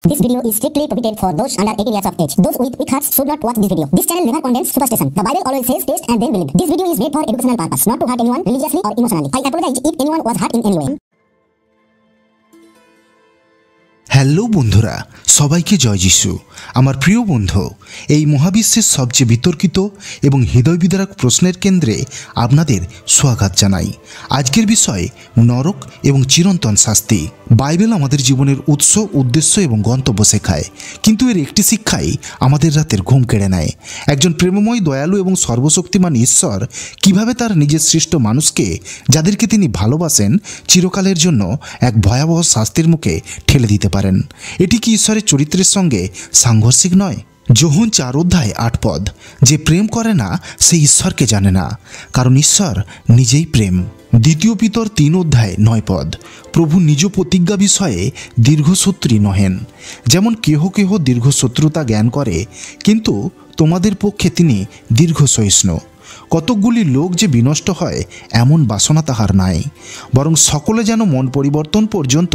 This video is strictly prohibited for those under 18 years of age. Those with weak hearts should not watch this video. This channel never condemns superstition. The Bible always says taste and then believe. This video is made for educational purpose, not to hurt anyone religiously or emotionally. I apologize if anyone was hurt in any way. Hello বন্ধুরা, সবাইকে জয় যিশু। আমার প্রিয় বন্ধু, এই মহাবিশ্বের সবচেয়ে বিতর্কিত এবং হৃদয় বিদারক প্রশ্নের কেন্দ্রে আপনাদের স্বাগত জানাই। আজকের বিষয় নরক এবং চিরন্তন শাস্তি। বাইবেল আমাদের জীবনের উৎস, উদ্দেশ্য এবং গন্তব্য শেখায়, কিন্তু এর একটি শিক্ষাই আমাদের রাতের ঘুম কেড়ে নেয়। একজন প্রেমময়, দয়ালু এবং সর্বশক্তিমান ঈশ্বর কিভাবে তার নিজের সৃষ্ট মানুষকে, যাদেরকে তিনি ভালোবাসেন, চিরকালের জন্য এক ভয়াবহ শাস্তির মুখে ঠেলে দিতে পারেন। এটি কি ঈশ্বরের চরিত্রের সঙ্গে সাংঘর্ষিক নয়? যোহন 4 অধ্যায় 8 পদ, যে প্রেম করে না সে ঈশ্বরকে জানে না, কারণ ঈশ্বর নিজেই প্রেম। দ্বিতীয় পিতর 3 অধ্যায় 9 পদ, প্রভু নিজ প্রতিজ্ঞা বিষয়ে দীর্ঘসূত্রী নহেন, যেমন কেহ কেহ দীর্ঘশত্রুতা জ্ঞান করে, কিন্তু তোমাদের পক্ষে তিনি দীর্ঘ সহিষ্ণু। কতকগুলি লোক যে বিনষ্ট হয় এমন বাসনা তাহার নাই, বরং সকলে যেন মন পরিবর্তন পর্যন্ত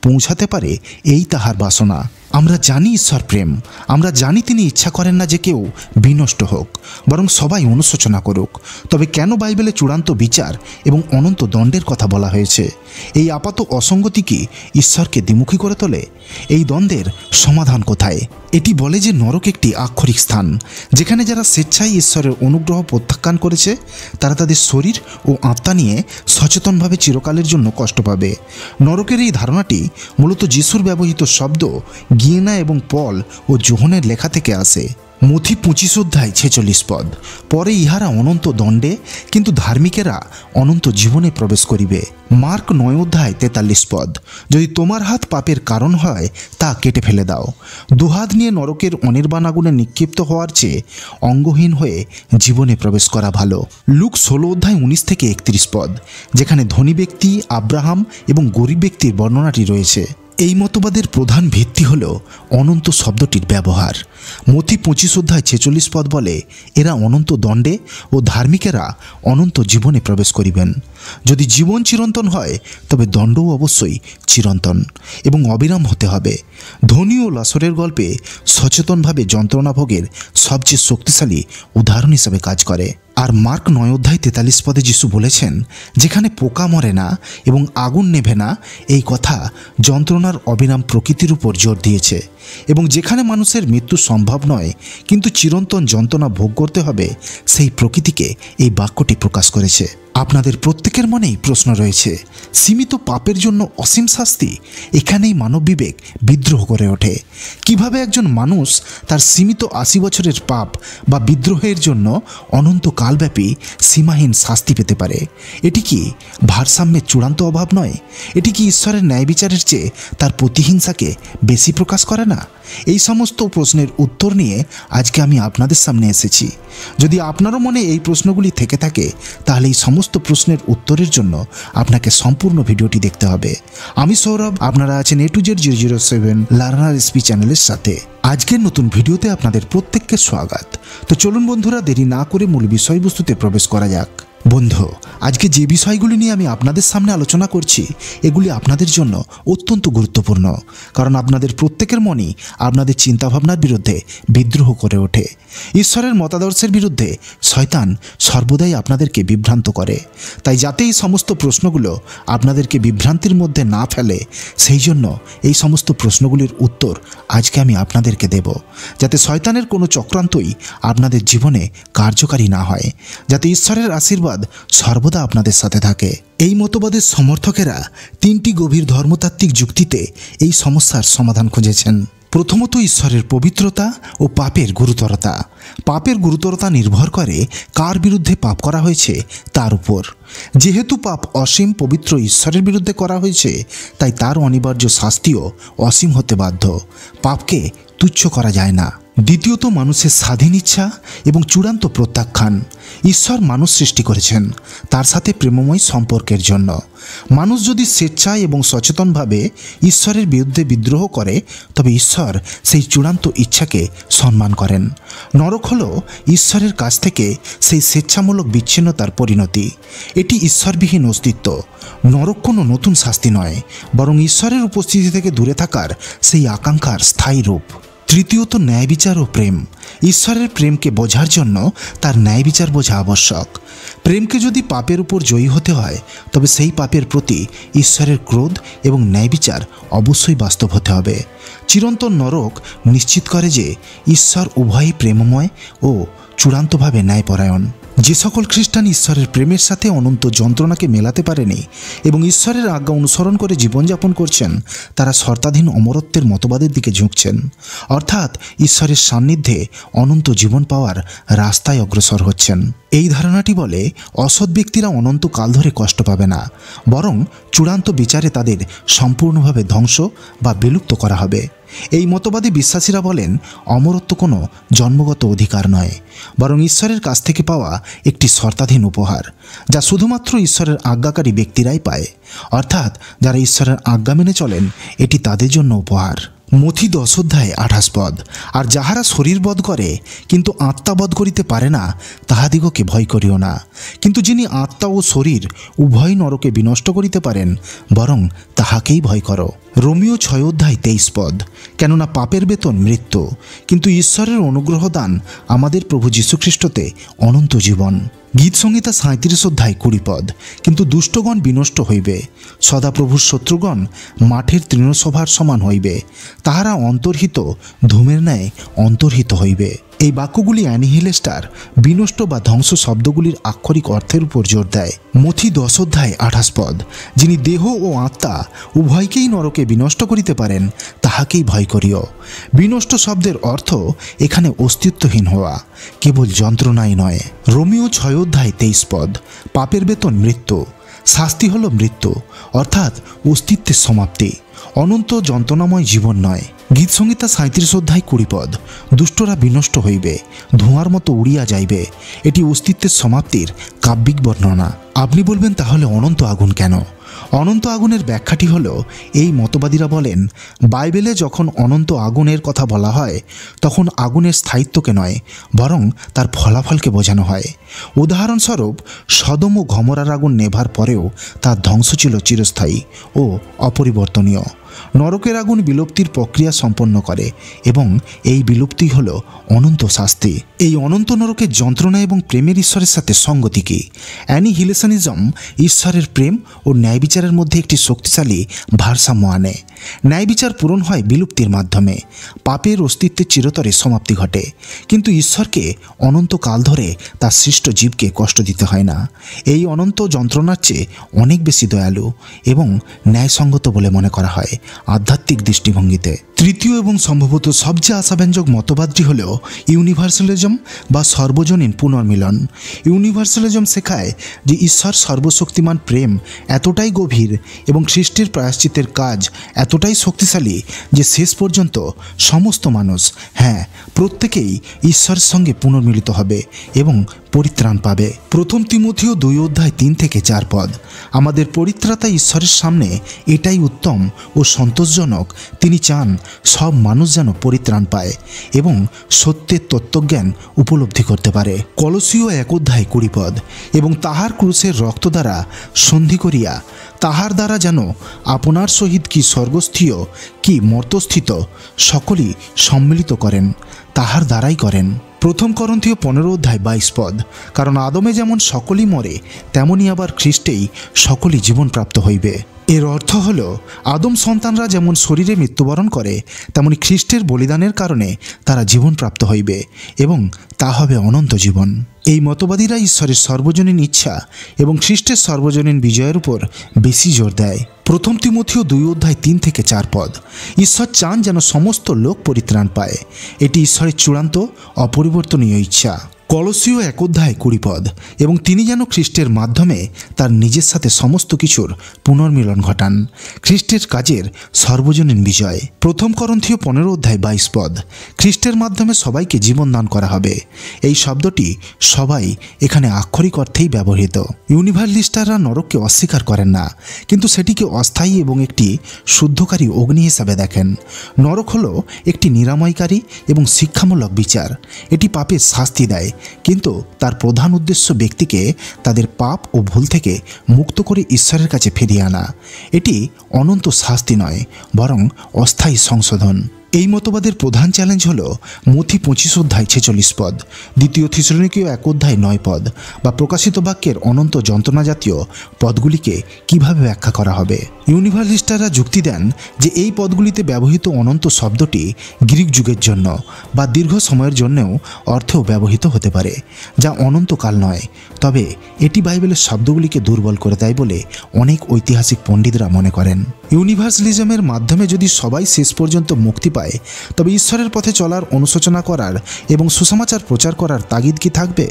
পৌঁছাতে পারে, এই তাহার বাসনা। আমরা জানি ঈশ্বর প্রেম, আমরা জানি তিনি ইচ্ছা করেন না যে কেউ বিনষ্ট হোক, বরং সবাই অনুশোচনা করুক। তবে কেন বাইবেলে চূড়ান্ত বিচার এবং অনন্ত দণ্ডের কথা বলা হয়েছে? এই আপাত অসঙ্গতি কি ঈশ্বরকে দ্বিমুখী করে তোলে? এই দ্বন্দ্বের সমাধান কোথায়? এটি বলে যে নরক একটি আক্ষরিক স্থান, যেখানে যারা স্বেচ্ছায় ঈশ্বরের অনুগ্রহ প্রত্যাখ্যান করেছে তারা তাদের শরীর ও আত্মা নিয়ে সচেতনভাবে চিরকালের জন্য কষ্ট পাবে। নরকের এই ধারণাটি মূলত যিশুর ব্যবহৃত শব্দ গিয়েনা এবং পল ও যোহনের লেখা থেকে আসে। মথি 25 অধ্যায় 46 পদ, পরে ইহারা অনন্ত দণ্ডে, কিন্তু ধার্মিকেরা অনন্ত জীবনে প্রবেশ করিবে। মার্ক 9 অধ্যায় 43 পদ, যদি তোমার হাত পাপের কারণ হয় তা কেটে ফেলে দাও। দুহাত নিয়ে নরকের অনির্বাণ আগুনে নিক্ষিপ্ত হওয়ার চেয়ে অঙ্গহীন হয়ে জীবনে প্রবেশ করা ভালো। লুক 16 অধ্যায় 19 থেকে 31 পদ, যেখানে ধনী ব্যক্তি, আব্রাহাম এবং গরিব ব্যক্তির বর্ণনাটি রয়েছে। এই মতবাদের প্রধান ভিত্তি হল অনন্ত শব্দটির ব্যবহার। মথি 25 অধ্যায় 46 পদ বলে, এরা অনন্ত দণ্ডে ও ধার্মিকেরা অনন্ত জীবনে প্রবেশ করিবেন। যদি জীবন চিরন্তন হয় তবে দণ্ডও অবশ্যই চিরন্তন এবং অবিরাম হতে হবে। ধনী ও লাসরের গল্পে সচেতনভাবে যন্ত্রণা ভোগের সবচেয়ে শক্তিশালী উদাহরণ হিসেবে কাজ করে। আর মার্ক 9 অধ্যায় 43 পদে যিশু বলেছেন, যেখানে পোকা মরে না এবং আগুন নেভে না, এই কথা যন্ত্রণার অবিরাম প্রকৃতির উপর জোর দিয়েছে। এবং যেখানে মানুষের মৃত্যু সম্ভব নয় কিন্তু চিরন্তন যন্ত্রণা ভোগ করতে হবে, সেই প্রকৃতিকে এই বাক্যটি প্রকাশ করেছে। আপনাদের প্রত্যেকের মনেই প্রশ্ন রয়েছে, সীমিত পাপের জন্য অসীম শাস্তি? এখানেই মানব বিবেক বিদ্রোহ করে ওঠে। কিভাবে একজন মানুষ তার সীমিত 80 বছরের পাপ বা বিদ্রোহের জন্য অনন্ত কালব্যাপী সীমাহীন শাস্তি পেতে পারে? এটি কি ভারসাম্যের চূড়ান্ত অভাব নয়? এটি কি ঈশ্বরের ন্যায় বিচারের চেয়ে তার প্রতিহিংসাকে বেশি প্রকাশ করে না? এই সমস্ত প্রশ্নের উত্তর নিয়ে আজকে আমি আপনাদের সামনে এসেছি। যদি আপনারও মনে এই প্রশ্নগুলি থেকে থাকে, তাহলে এই সমস্ত প্রশ্নের উত্তরের জন্য আপনাকে সম্পূর্ণ ভিডিওটি দেখতে হবে। আমি সৌরভ, আপনারা আছেন A to Z 007 learner SP চ্যানেলের সাথে। আজকের নতুন ভিডিওতে আপনাদের প্রত্যেককে স্বাগত। তো চলুন বন্ধুরা, দেরি না করে মূল বিষয়বস্তুতে প্রবেশ করা যাক। বন্ধু, আজকে যে বিষয়গুলি নিয়ে আমি আপনাদের সামনে আলোচনা করছি, এগুলি আপনাদের জন্য অত্যন্ত গুরুত্বপূর্ণ, কারণ আপনাদের প্রত্যেকের মনই আপনাদের চিন্তাভাবনার বিরুদ্ধে বিদ্রোহ করে ওঠে। ঈশ্বরের মতাদর্শের বিরুদ্ধে শয়তান সর্বদাই আপনাদেরকে বিভ্রান্ত করে। তাই যাতে এই সমস্ত প্রশ্নগুলো আপনাদেরকে বিভ্রান্তির মধ্যে না ফেলে, সেই জন্য এই সমস্ত প্রশ্নগুলির উত্তর আজকে আমি আপনাদেরকে দেব, যাতে শয়তানের কোনো চক্রান্তই আপনাদের জীবনে কার্যকারী না হয়, যাতে ঈশ্বরের আশীর্বাদ সর্বদা আপনাদের সাথে থাকে। এই মতবাদের সমর্থকেরা 3টি গভীর ধর্মতাত্ত্বিক যুক্তিতে এই সমস্যার সমাধান খুঁজেছেন। প্রথমত, ঈশ্বরের পবিত্রতা ও পাপের গুরুতরতা। পাপের গুরুতরতা নির্ভর করে কার বিরুদ্ধে পাপ করা হয়েছে তার উপর। যেহেতু পাপ অসীম পবিত্র ঈশ্বরের বিরুদ্ধে করা হয়েছে, তাই তার অনিবার্য শাস্তিও অসীম হতে বাধ্য। পাপকে তুচ্ছ করা যায় না। দ্বিতীয়ত মানুষের স্বাধীন ইচ্ছা এবং চূড়ান্ত প্রত্যাখ্যান। ঈশ্বর মানুষ সৃষ্টি করেছেন তার সাথে প্রেমময় সম্পর্কের জন্য। মানুষ যদি স্বেচ্ছায় এবং সচেতনভাবে ঈশ্বরের বিরুদ্ধে বিদ্রোহ করে তবে ঈশ্বর সেই চূড়ান্ত ইচ্ছাকে সম্মান করেন। নরক হল ঈশ্বরের কাছ থেকে সেই স্বেচ্ছামূলক বিচ্ছিন্নতার পরিণতি। এটি ঈশ্বরবিহীন অস্তিত্ব। নরক কোনো নতুন শাস্তি নয়, বরং ঈশ্বরের উপস্থিতি থেকে দূরে থাকার সেই আকাঙ্ক্ষার স্থায়ী রূপ। তৃতীয়ত ন্যায় বিচার ও প্রেম। ঈশ্বরের প্রেমকে বোঝার জন্য তার ন্যায় বিচার বোঝা আবশ্যক। প্রেমকে যদি পাপের উপর জয়ী হতে হয় তবে সেই পাপের প্রতি ঈশ্বরের ক্রোধ এবং ন্যায় বিচার অবশ্যই বাস্তব হতে হবে। চিরন্তন নরক নিশ্চিত করে যে ঈশ্বর উভয়ই প্রেমময় ও চূড়ান্তভাবে ন্যায়পরায়ণ। যে সকল খ্রিস্টান ঈশ্বরের প্রেমের সাথে অনন্ত যন্ত্রণাকে মেলাতে পারেনি এবং ঈশ্বরের আজ্ঞা অনুসরণ করে জীবনযাপন করছেন তারা শর্তাধীন অমরত্বের মতবাদের দিকে ঝুঁকছেন, অর্থাৎ ঈশ্বরের সান্নিধ্যে অনন্ত জীবন পাওয়ার রাস্তায় অগ্রসর হচ্ছেন। এই ধারণাটি বলে অসৎ ব্যক্তিরা অনন্ত কাল ধরে কষ্ট পাবে না, বরং চূড়ান্ত বিচারে তাদের সম্পূর্ণভাবে ধ্বংস বা বিলুপ্ত করা হবে। এই মতবাদে বিশ্বাসীরা বলেন অমরত্ব কোনো জন্মগত অধিকার নয়, বরং ঈশ্বরের কাছ থেকে পাওয়া একটি শর্তাধীন উপহার, যা শুধুমাত্র ঈশ্বরের আজ্ঞাকারী ব্যক্তিরাই পায়। অর্থাৎ যারা ঈশ্বরের আজ্ঞা মেনে চলেন এটি তাদের জন্য উপহার। মথি 10:28 আর যাহারা শরীর বধ করে কিন্তু আত্মা বধ করিতে পারে না তাহাদিগকে ভয় করিও না, কিন্তু যিনি আত্মা ও শরীর উভয় নরকে বিনষ্ট করিতে পারেন বরং তাহাকেই ভয় করো। রোমিও 6:23 কেননা পাপের বেতন মৃত্যু, কিন্তু ঈশ্বরের অনুগ্রহ দান আমাদের প্রভু যীশুখ্রিস্টতে অনন্ত জীবন। গীতসংহিতা 37:20 কিন্তু দুষ্টগণ বিনষ্ট হইবে, সদাপ্রভুর শত্রুগণ মাঠের তৃণসভার সমান হইবে, তাহারা অন্তর্হিত ধূমের ন্যায় অন্তর্হিত হইবে। এই বাক্যগুলি অ্যানিহিলেস্টার বিনষ্ট বা ধ্বংস শব্দগুলির আক্ষরিক অর্থের উপর জোর দেয়। মথি 10:28 যিনি দেহ ও আত্মা উভয়কেই নরকে বিনষ্ট করিতে পারেন তাহাকেই ভয় করিও। বিনষ্ট শব্দের অর্থ এখানে অস্তিত্বহীন হওয়া, কেবল যন্ত্রণাই নয়। রোমিও 6:23 পাপের বেতন মৃত্যু, শাস্তি হল মৃত্যু, অর্থাৎ অস্তিত্বের সমাপ্তি, অনন্ত যন্ত্রণাময় জীবন নয়। গীতসংহিতা 37:20 দুষ্টরা বিনষ্ট হইবে, ধোঁয়ার মতো উড়িয়া যাইবে, এটি অস্তিত্বের সমাপ্তির কাব্যিক বর্ণনা। আপনি বলবেন তাহলে অনন্ত আগুন কেন? অনন্ত আগুনের ব্যাখ্যাটি হলো, এই মতবাদীরা বলেন বাইবেলে যখন অনন্ত আগুনের কথা বলা হয় তখন আগুনের স্থায়িত্বকে নয় বরং তার ফলাফলকে বোঝানো হয়। উদাহরণস্বরূপ সদম ও গমরার আগুন নেভার পরেও তার ধ্বংস ছিল চিরস্থায়ী ও অপরিবর্তনীয়। নরকের আগুন বিলুপ্তির প্রক্রিয়া সম্পন্ন করে এবং এই বিলুপ্তি হল অনন্ত শাস্তি। এই অনন্ত নরকের যন্ত্রণা এবং প্রেমের ঈশ্বরের সাথে সঙ্গতি কি? অ্যানিহিলেশনিজম ঈশ্বরের প্রেম ও ন্যায় বিচারের মধ্যে একটি শক্তিশালী ভারসাম্য আনে। ন্যায় বিচার পূরণ হয় বিলুপ্তির মাধ্যমে, পাপের অস্তিত্বের চিরতরে সমাপ্তি ঘটে, কিন্তু ঈশ্বরকে অনন্তকাল ধরে তার সৃষ্ট জীবকে কষ্ট দিতে হয় না। এই অনন্ত যন্ত্রণার চেয়ে অনেক বেশি দয়ালু এবং ন্যায়সঙ্গত বলে মনে করা হয় আধ্যাত্মিক দৃষ্টিভঙ্গিতে। তৃতীয় এবং সম্ভবত সবচেয়ে আশাব্যঞ্জক মতবাদটি হল ইউনিভার্সালিজম বা সর্বজনীন পুনর্মিলন। ইউনিভার্সালিজম শেখায় যে ঈশ্বর সর্বশক্তিমান প্রেম এতটাই গভীর এবং সৃষ্টির প্রায়শ্চিত্তের কাজ এতটাই শক্তিশালী যে শেষ পর্যন্ত সমস্ত মানুষ, হ্যাঁ প্রত্যেকেই ঈশ্বরের সঙ্গে পুনর্মিলিত হবে এবং পরিত্রাণ পাবে। প্রথম তিমোথেয় 2:3-4 আমাদের পরিত্রাতা ঈশ্বরের সামনে এটাই উত্তম ও সন্তোষজনক, তিনি চান সব মানুষ যেন পরিত্রাণ পায় এবং সত্যের তত্ত্বজ্ঞান উপলব্ধি করতে পারে। কলসীয় 1:20 এবং তাহার ক্রুশের রক্ত দ্বারা সন্ধি করিয়া তাহার দ্বারা যেন আপনার সহিত কি স্বর্গস্থীয় কি মর্তস্থিত সকলই সম্মিলিত করেন, তাহার দ্বারাই করেন। প্রথম করন্থীয় 15:22 কারণ আদমে যেমন সকলই মরে তেমনি আবার খ্রিস্টেই সকলই জীবনপ্রাপ্ত হইবে। এর অর্থ হল আদম সন্তানরা যেমন শরীরে মৃত্যুবরণ করে তেমনি খ্রিস্টের বলিদানের কারণে তারা জীবনপ্রাপ্ত হইবে এবং তা হবে অনন্ত জীবন। এই মতবাদীরা ঈশ্বরের সর্বজনীন ইচ্ছা এবং খ্রিস্টের সর্বজনীন বিজয়ের উপর বেশি জোর দেয়। প্রথম তিমোথেয় 2:3-4 ঈশ্বর চান যেন সমস্ত লোক পরিত্রাণ পায়, এটি ঈশ্বরের চূড়ান্ত অপরিবর্তনীয় ইচ্ছা। কলসীয় 1 অধ্যায় 20 পদ, এবং তিনি যেন খ্রিস্টের মাধ্যমে তার নিজের সাথে সমস্ত কিছুর পুনর্মিলন ঘটান, খ্রিস্টের কাজের সর্বজনীন বিজয়। 1 করন্থীয় 15 অধ্যায় 22 পদ, খ্রিস্টের মাধ্যমে সবাইকে জীবন দান করা হবে। এই শব্দটি সবাই এখানে আক্ষরিক অর্থেই ব্যবহৃত। ইউনিভার্সালিস্টরা নরককে অস্বীকার করেন না, কিন্তু সেটিকে অস্থায়ী এবং একটি শুদ্ধকারী অগ্নি হিসাবে দেখেন। নরক হলো একটি নিরাময়কারী এবং শিক্ষামূলক বিচার। এটি পাপের শাস্তি দেয়, কিন্তু তার প্রধান উদ্দেশ্য ব্যক্তিকে তাদের পাপ ও ভুল থেকে মুক্ত করে ঈশ্বরের কাছে ফিরিয়ে আনা। এটি অনন্ত শাস্তি নয়, বরং অস্থায়ী সংশোধন। এই মতবাদের প্রধান চ্যালেঞ্জ হল মথি 25 অধ্যায় 46 পদ, 2 থিসলনিকীয় 1 অধ্যায় 9 পদ বা প্রকাশিত বাক্যের অনন্ত যন্ত্রণা জাতীয় পদগুলিকে কিভাবে ব্যাখ্যা করা হবে। ইউনিভার্সালিস্টরা যুক্তি দেন যে এই পদগুলিতে ব্যবহৃত অনন্ত শব্দটি গ্রিক যুগের জন্য বা দীর্ঘ সময়ের জন্যও অর্থেও ব্যবহৃত হতে পারে, যা অনন্তকাল নয়। তবে এটি বাইবেলের শব্দগুলিকে দুর্বল করে দেয় বলে অনেক ঐতিহাসিক পণ্ডিতরা মনে করেন। ইউনিভার্সালিজমের মাধ্যমে যদি সবাই শেষ পর্যন্ত মুক্তি পায়, তবে ঈশ্বরের পথে চলার অনুশোচনা করার এবং সুসমাচার প্রচার করার তাগিদ কি থাকবে?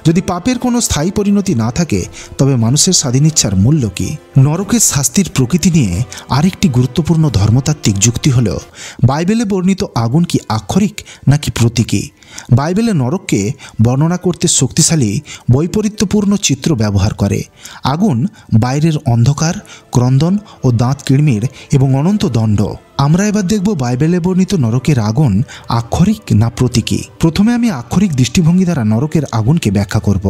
যদি পাপের কোনো স্থায়ী পরিণতি না থাকে, তবে মানুষের স্বাধীন ইচ্ছার মূল্য কি? নরকের শাস্তির প্রকৃতি নিয়ে আরেকটি গুরুত্বপূর্ণ ধর্মতাত্ত্বিক যুক্তি হল, বাইবেলে বর্ণিত আগুন কি আক্ষরিক নাকি প্রতীকী? বাইবেলে নরককে বর্ণনা করতে শক্তিশালী বৈপরীত্যপূর্ণ চিত্র ব্যবহার করে। আগুন বাইরের অন্ধকার, ক্রন্দন ও দাঁত কিড়মির এবং অনন্ত দণ্ড। আমরা এবার দেখব বাইবেলে বর্ণিত নরকের আগুন আক্ষরিক না প্রতীকী। প্রথমে আমি আক্ষরিক দৃষ্টিভঙ্গি দ্বারা নরকের আগুনকে ব্যাখ্যা করব।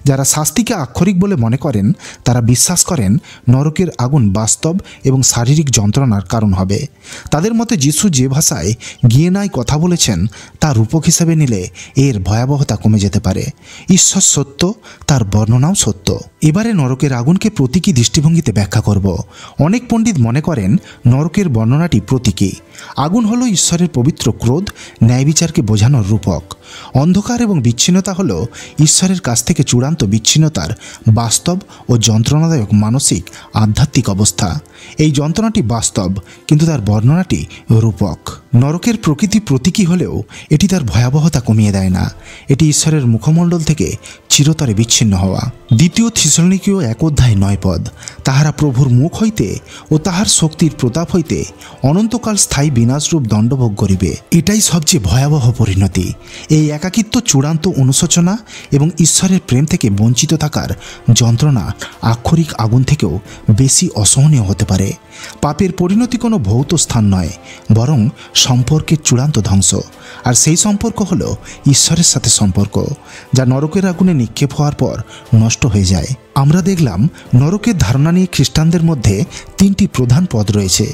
যারা শাস্তিকে আক্ষরিক বলে মনে করেন, তারা বিশ্বাস করেন নরকের আগুন বাস্তব এবং শারীরিক যন্ত্রণার কারণ হবে। তাদের মতে যিশু যে ভাষায় গিয়েনায় কথা বলেছেন, তা রূপক হিসেবে নিলে এর ভয়াবহতা কমে যেতে পারে। ঈশ্বর সত্য, তার বর্ণনাও সত্য। এবারে নরকের আগুনকে প্রতীকী দৃষ্টিভঙ্গিতে ব্যাখ্যা করব। অনেক পণ্ডিত মনে করেন নরকের বর্ণনাটি প্রতীকী। আগুন হলো ঈশ্বরের পবিত্র ক্রোধ, ন্যায় বিচারকে বোঝানোর রূপক। অন্ধকার এবং বিচ্ছিন্নতা হলো ঈশ্বরের কাছ থেকে চূড়ান্ত বিচ্ছিন্নতার বাস্তব ও যন্ত্রণাদায়ক মানসিক আধ্যাত্মিক অবস্থা। এই যন্ত্রণাটি বাস্তব, কিন্তু তার বর্ণনাটি রূপক। নরকের প্রকৃতি প্রতীকী হলেও এটি তার ভয়াবহতা কমিয়ে দেয় না। এটি ঈশ্বরের মুখমণ্ডল থেকে চিরতরে বিচ্ছিন্ন হওয়া। 2 থিসলনিকীয় 1 অধ্যায় 9 পদ, তাহারা প্রভুর মুখ হইতে ও তাহার শক্তির প্রতাপ হইতে অনন্তকাল স্থায়ী বিনাশরূপ দণ্ডভোগ করিবে। এটাই সবচেয়ে ভয়াবহ পরিণতি। এই একাকিত্ব চূড়ান্ত অনুশোচনা এবং ঈশ্বরের প্রেম থেকে বঞ্চিত থাকার যন্ত্রণা আক্ষরিক আগুন থেকেও বেশি অসহনীয় হতে পারে। পাপের পরিণতি কোনো ভৌত স্থান নয়, বরং সম্পর্কের চূড়ান্ত ধ্বংস। আর সেই সম্পর্ক হলো ঈশ্বরের সাথে সম্পর্ক, যা নরকের আগুনে নিক্ষেপ হওয়ার পর নষ্ট হয়ে যায়। আমরা দেখলাম নরকের ধারণা নিয়ে খ্রিস্টানদের মধ্যে 3টি প্রধান পদ রয়েছে: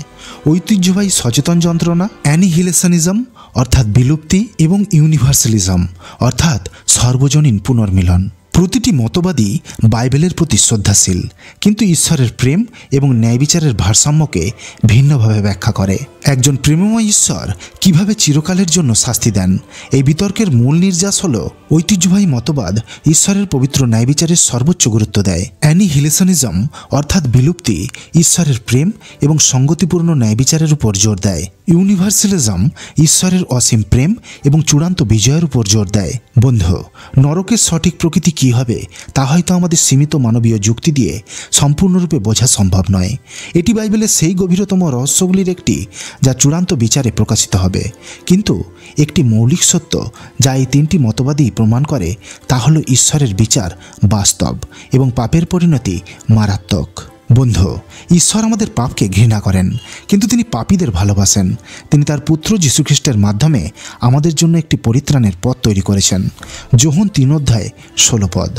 ঐতিহ্যবাহী সচেতন যন্ত্রণা, অ্যানিহিলেশনিজম অর্থাৎ বিলুপ্তি, এবং ইউনিভার্সালিজম অর্থাৎ সর্বজনীন পুনর্মিলন। প্রতিটি মতবাদী বাইবেলের প্রতি শ্রদ্ধাশীল, কিন্তু ঈশ্বরের প্রেম এবং ন্যায় বিচারের ভারসাম্যকে ভিন্নভাবে ব্যাখ্যা করে। একজন প্রেমময় ঈশ্বর কিভাবে চিরকালের জন্য শাস্তি দেন, এই বিতর্কের মূল নির্যাস হল ঐতিহ্যবাহী মতবাদ ঈশ্বরের পবিত্র ন্যায় বিচারের সর্বোচ্চ গুরুত্ব দেয়। অ্যানিহিলেশনিজম অর্থাৎ বিলুপ্তি ঈশ্বরের প্রেম এবং সঙ্গতিপূর্ণ ন্যায় বিচারের উপর জোর দেয়। ইউনিভার্সালিজম ঈশ্বরের অসীম প্রেম এবং চূড়ান্ত বিজয়ের উপর জোর দেয়। বন্ধু, নরকের সঠিক প্রকৃতি কী হবে তা হয়তো আমাদের সীমিত মানবীয় যুক্তি দিয়ে সম্পূর্ণরূপে বোঝা সম্ভব নয়। এটি বাইবেলের সেই গভীরতম রহস্যগুলির একটি, যা চূড়ান্ত বিচারে প্রকাশিত হবে। কিন্তু একটি মৌলিক সত্য যা এই 3টি মতবাদী প্রমাণ করে, তা হলো ঈশ্বরের বিচার বাস্তব এবং পাপের পরিণতি মারাত্মক। বন্ধু, ঈশ্বর আমাদের পাপকে ঘৃণা করেন, কিন্তু তিনি পাপীদের ভালোবাসেন। তিনি তার পুত্র যীশুখ্রিস্টের মাধ্যমে আমাদের জন্য একটি পরিত্রাণের পথ তৈরি করেছেন। যোহন 3 অধ্যায় 16 পদ।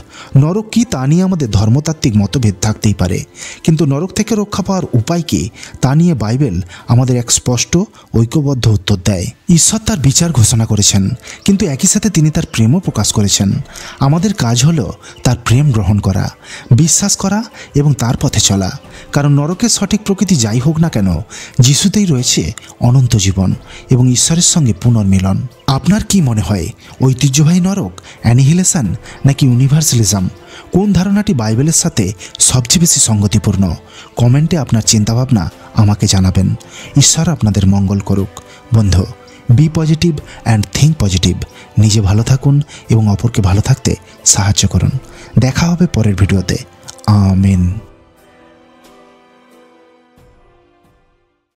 নরক কি তা নিয়ে আমাদের ধর্মতাত্ত্বিক মতভেদ থাকতেই পারে, কিন্তু নরক থেকে রক্ষা পাওয়ার উপায় কি তা নিয়ে বাইবেল আমাদের এক স্পষ্ট ঐক্যবদ্ধ উত্তর দেয়। ঈশ্বর তার বিচার ঘোষণা করেছেন, কিন্তু একই সাথে তিনি তার প্রেমও প্রকাশ করেছেন। আমাদের কাজ হলো তার প্রেম গ্রহণ করা, বিশ্বাস করা এবং তার পথে চলা। কারণ নরকের সঠিক প্রকৃতি যাই হোক না কেন, যিশুতেই রয়েছে অনন্ত জীবন এবং ঈশ্বরের সঙ্গে পুনর্মিলন। আপনার কি মনে হয়, ঐতিহ্যবাহী নরক, অ্যানিহিলেশন নাকি ইউনিভার্সালিজম? কোন ধারণাটি বাইবেলের সাথে সবচেয়ে বেশি সঙ্গতিপূর্ণ? কমেন্টে আপনার চিন্তাভাবনা আমাকে জানাবেন। ঈশ্বর আপনাদের মঙ্গল করুক। বন্ধু, be positive and think positive. নিজে ভালো থাকুন এবং অপরকে ভালো থাকতে সাহায্য করুন। দেখা হবে পরের ভিডিওতে। আমিন।